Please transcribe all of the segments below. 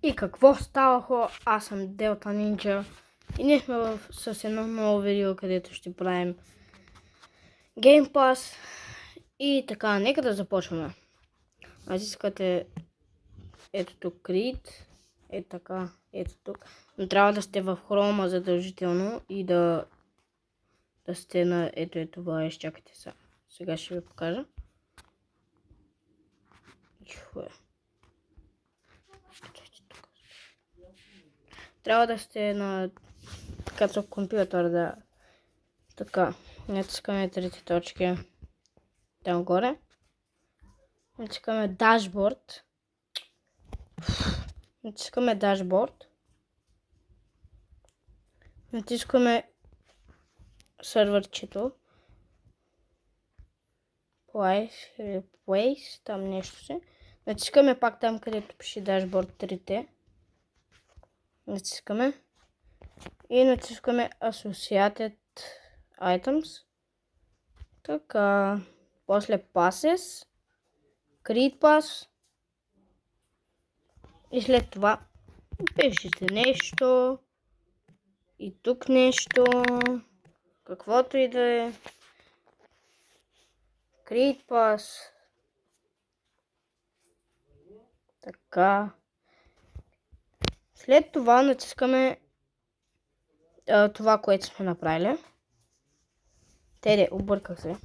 И какво става, хора? Аз съм Делта Нинджа и ние сме с едно ново видео, където ще правим Game Pass. И така, нека да започваме. Натискате ето тук Creed, ето така, ето тук. Но трябва да сте в Chrome задължително и да сте на ето това. Изчакайте сега ще ви покажа. Трябва да сте на като компютър, да. Така, натискаме трите точки там горе. Натискаме дашборд. Натискаме дашборд. Натискаме сървърчето. Place, там нещо се. Натискаме пак там, където пише дашборд 3. Натискаме. И натискаме Associated Items. Така. После Passes. Creed Pass. И след това пишете нещо. И тук нещо. Каквото и да е. Creed Pass. Така. След това натискаме това, което сме направили. Обърках се.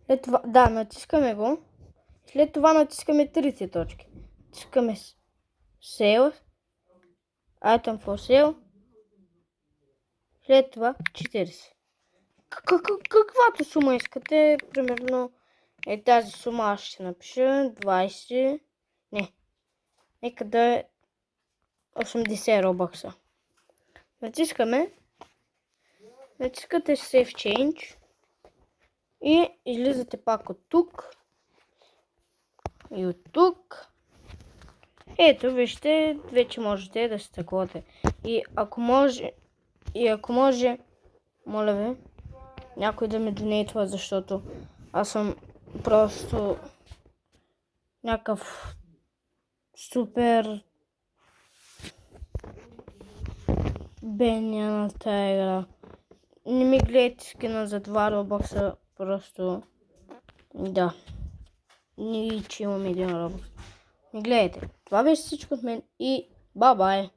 След това, да, натискаме го. След това натискаме трите точки. Натискаме Sale. Item for Sale. След това 40. Каквато сума искате, примерно тази сума аз ще напиша 20. Не. Нека да е 80 робокса. Натискате Save Change и излизате пак от тук и от тук. Ето, вижте, вече можете да се таковате. И ако може, моля ви, някой да ме донейтва, защото аз съм просто някакъв супер беня на тая игра. Не ми гледайте скина за 2 робокса, просто да. Не че имам 1 робокс. Не гледайте. Това беше всичко от мен и бай-бай.